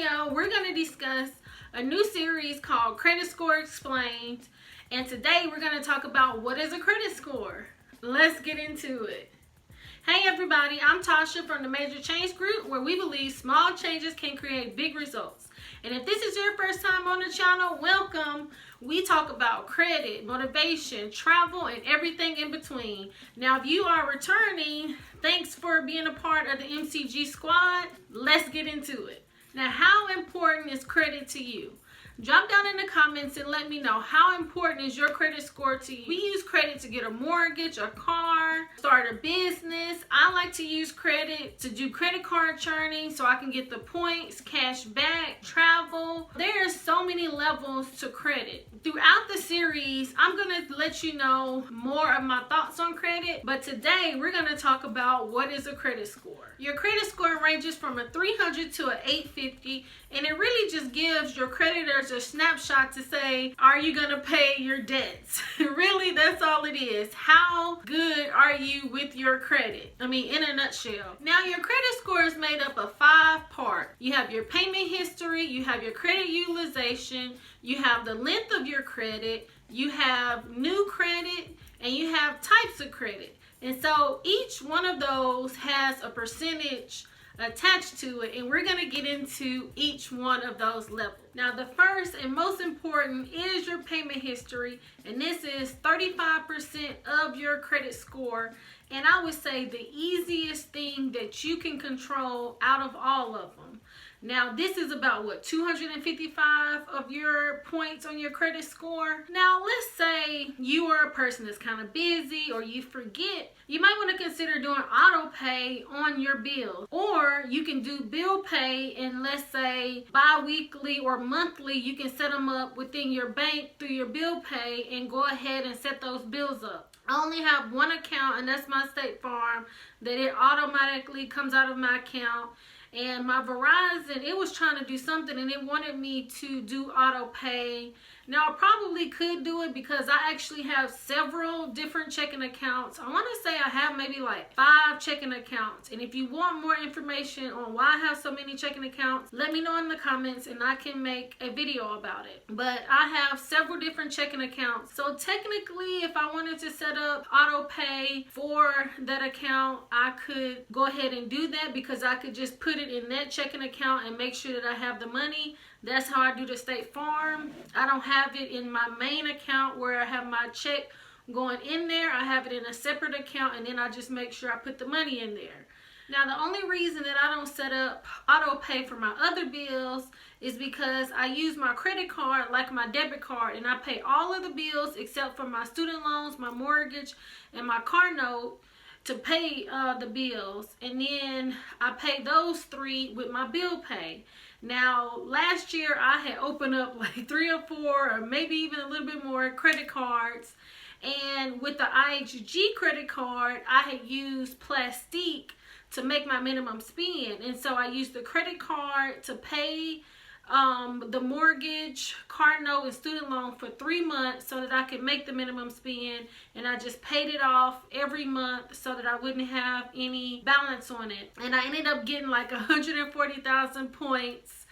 video, we're going to discuss a new series called Credit Score Explained. And today we're going to talk about what is a credit score. Let's get into it. Hey everybody, I'm Tasha from the Major Change Group, where we believe small changes can create big results. And if this is your first time on the channel, welcome. We talk about credit, motivation, travel, and everything in between. Now, if you are returning, thanks for being a part of the MCG squad. Let's get into it. Now, how important is credit to you? Drop down in the comments and let me know, how important is your credit score to you? We use credit to get a mortgage, a car, start a business. I like to use credit to do credit card churning so I can get the points, cash back, travel. There are so many levels to credit. Throughout the series, I'm going to let you know more of my thoughts on credit, but today we're going to talk about what is a credit score. Your credit score ranges from a 300 to an 850, and it really just gives your creditors a snapshot to say, are you going to pay your debts? Really, that's all it is. How good are you with your credit? I mean, in a nutshell. Now, your credit score is made up of 5 parts. You have your payment history, you have your credit utilization, you have the length of your credit, you have new credit, and you have types of credit. And so each one of those has a percentage attached to it, and we're going to get into each one of those levels. Now, the first and most important is your payment history, and this is 35% of your credit score. And I would say the easiest thing that you can control out of all of them. Now, this is about what, 255 of your points on your credit score. Now, let's say you are a person that's kind of busy or you forget. You might want to consider doing auto pay on your bills, or you can do bill pay, and let's say bi-weekly or monthly, you can set them up within your bank through your bill pay and go ahead and set those bills up. I only have one account, and that's my State Farm, that it automatically comes out of my account. And my Verizon, it was trying to do something and it wanted me to do auto pay. Now, I probably could do it because I actually have several different checking accounts. I want to say I have maybe like 5 checking accounts. And if you want more information on why I have so many checking accounts, let me know in the comments and I can make a video about it. But I have several different checking accounts. So technically, if I wanted to set up auto pay for that account, I could go ahead and do that because I could just put it in that checking account and make sure that I have the money. That's how I do the State Farm. I don't have it in my main account where I have my check going in there. I have it in a separate account, and then I just make sure I put the money in there. Now, the only reason that I don't set up auto pay for my other bills is because I use my credit card like my debit card, and I pay all of the bills except for my student loans, my mortgage, and my car note to pay the bills. And then I pay those 3 with my bill pay. Now, last year I had opened up like 3 or 4 or maybe even a little bit more credit cards. And with the IHG credit card, I had used Plastique to make my minimum spend. And so I used the credit card to pay the mortgage, car note, and student loan for 3 months so that I could make the minimum spend, and I just paid it off every month so that I wouldn't have any balance on it. And I ended up getting like 140,000 points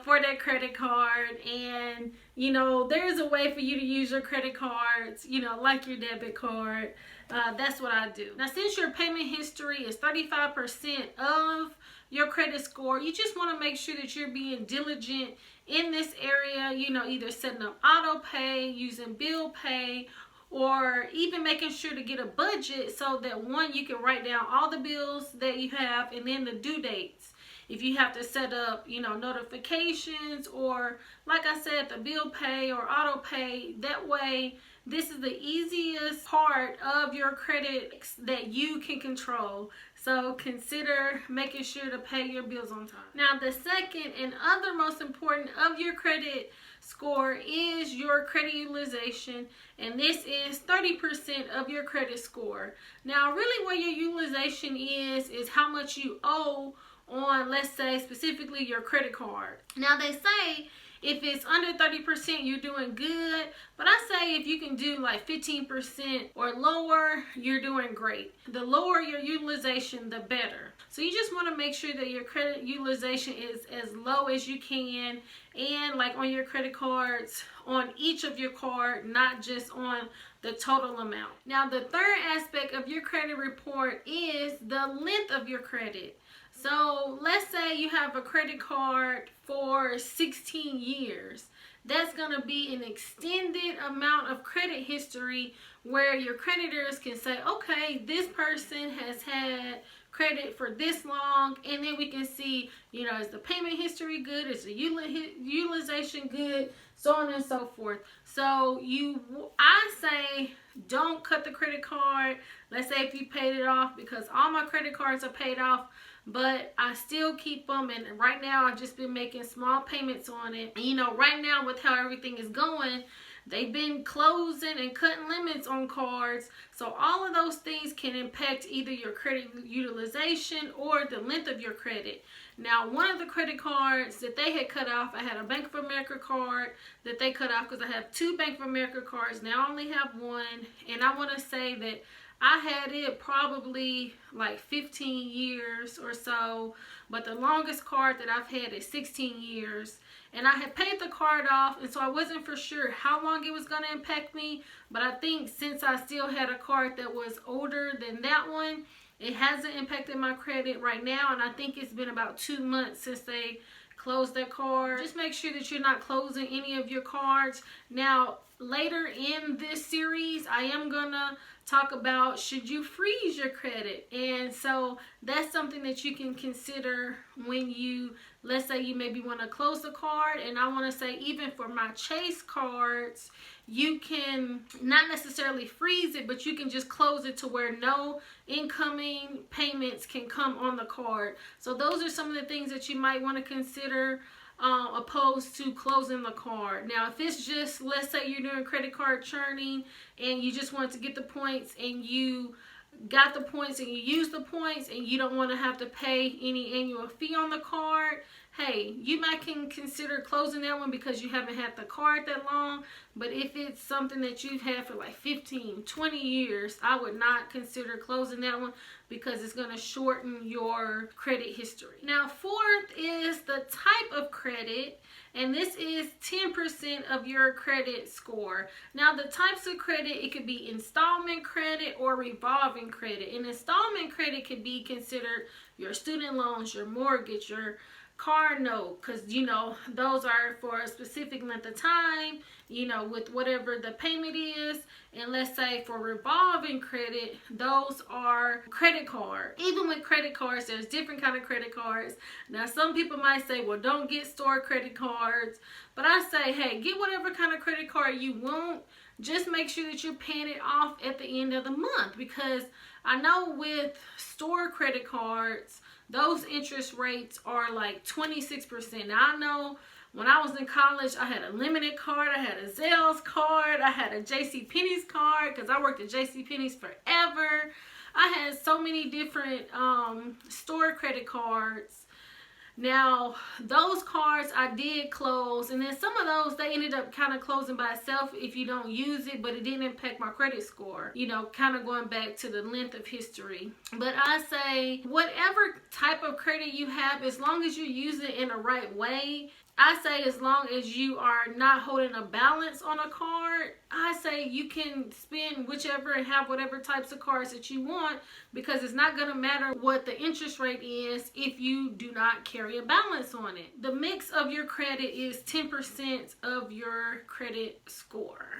for that credit card. And you know, there's a way for you to use your credit cards, you know, like your debit card. That's what I do. Now, since your payment history is 35% of your credit score, you just want to make sure that you're being diligent in this area, you know, either setting up auto pay, using bill pay, or even making sure to get a budget so that, one, you can write down all the bills that you have and then the due dates. If you have to set up, you know, notifications, or like I said, the bill pay or auto pay, that way this is the easiest part of your credit that you can control. So consider making sure to pay your bills on time. Now, the second and other most important of your credit score is your credit utilization, and this is 30% of your credit score. Now, really what your utilization is how much you owe on, let's say, specifically your credit card. Now, they say If it's under 30%, you're doing good. But I say if you can do like 15% or lower, you're doing great. The lower your utilization, the better. So you just want to make sure that your credit utilization is as low as you can, and like on your credit cards, on each of your card, not just on the total amount. Now, the third aspect of your credit report is the length of your credit. So let's say you have a credit card for 16 years. That's going to be an extended amount of credit history where your creditors can say, okay, this person has had credit for this long, and then we can see, is the payment history good, is the utilization good, so on and so forth. So I say don't cut the credit card. Let's say if you paid it off, because all my credit cards are paid off, but I still keep them, and right now I've just been making small payments on it. And right now with how everything is going, they've been closing and cutting limits on cards. So all of those things can impact either your credit utilization or the length of your credit. Now, one of the credit cards that they had cut off, I had a Bank of America card that they cut off because I have 2 Bank of America cards. Now I only have 1, and I want to say that I had it probably like 15 years or so, but the longest card that I've had is 16 years. And I had paid the card off, and so I wasn't for sure how long it was going to impact me. But I think since I still had a card that was older than that one, it hasn't impacted my credit right now. And I think it's been about 2 months since they closed that card. Just make sure that you're not closing any of your cards. Now, later in this series, I am going to talk about should you freeze your credit. And so that's something that you can consider when you, let's say you maybe want to close the card. And I want to say even for my Chase cards, you can not necessarily freeze it, but you can just close it to where no incoming payments can come on the card. So those are some of the things that you might want to consider opposed to closing the card. Now, if it's just, let's say you're doing credit card churning and you just want to get the points, and you got the points and you use the points and you don't want to have to pay any annual fee on the card, hey, you might can consider closing that one because you haven't had the card that long. But if it's something that you've had for like 15, 20 years, I would not consider closing that one because it's going to shorten your credit history. Now, fourth is the type of credit, and this is 10% of your credit score. Now, the types of credit, it could be installment credit or revolving credit. And installment credit could be considered your student loans, your mortgage, your car note, because those are for a specific length of time, with whatever the payment is. And let's say for revolving credit, those are credit card. Even with credit cards, there's different kind of credit cards. Now, some people might say, well, don't get store credit cards, but I say, hey, get whatever kind of credit card you want. Just make sure that you're paying it off at the end of the month, because I know with store credit cards, those interest rates are like 26%. Now, I know when I was in college, I had a Limited card, I had a Zales card, I had a JCPenney's card because I worked at JCPenney's forever. I had so many different store credit cards. Now, those cards I did close, and then some of those, they ended up kind of closing by itself if you don't use it, but it didn't impact my credit score, kind of going back to the length of history. But I say, whatever type of credit you have, as long as you use it in the right way, I say as long as you are not holding a balance on a card, I say you can spend whichever and have whatever types of cards that you want, because it's not going to matter what the interest rate is if you do not carry a balance on it. The mix of your credit is 10% of your credit score.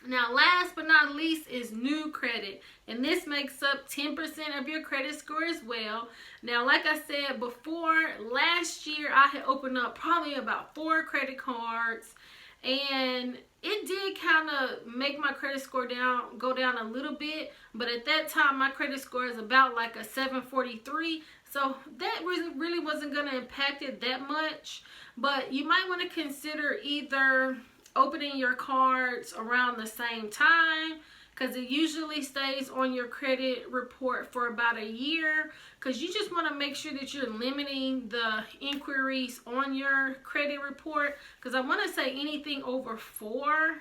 Now, last but not least is new credit, and this makes up 10% of your credit score as well. Now, like I said before, last year I had opened up probably about 4 credit cards, and it did kind of make my credit score go down a little bit, but at that time my credit score is about like a 743, so that really wasn't going to impact it that much. But you might want to consider either opening your cards around the same time, because it usually stays on your credit report for about a year, because you just want to make sure that you're limiting the inquiries on your credit report, because I want to say anything over 4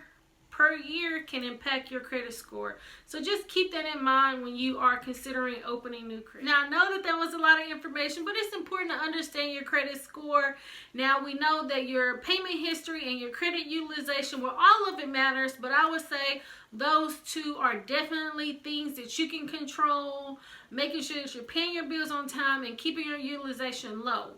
per year can impact your credit score. So just keep that in mind when you are considering opening new credit. Now, I know that was a lot of information, but it's important to understand your credit score. Now, we know that your payment history and your credit utilization, well, all of it matters, but I would say those two are definitely things that you can control, making sure that you're paying your bills on time and keeping your utilization low.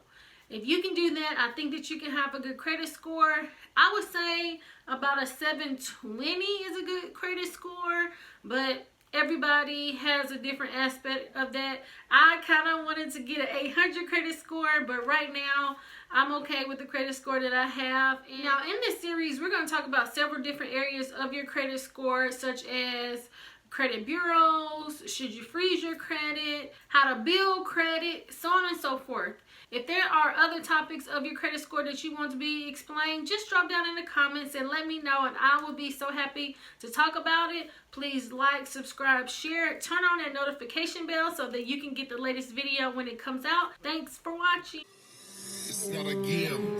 If you can do that, I think that you can have a good credit score. I would say about a 720 is a good credit score, but everybody has a different aspect of that. I kind of wanted to get an 800 credit score, but right now I'm okay with the credit score that I have. And now in this series, we're going to talk about several different areas of your credit score, such as credit bureaus, should you freeze your credit, how to build credit, so on and so forth. If there are other topics of your credit score that you want to be explained, just drop down in the comments and let me know, and I will be so happy to talk about it. Please like, subscribe, share, turn on that notification bell so that you can get the latest video when it comes out. Thanks for watching. It's not a game.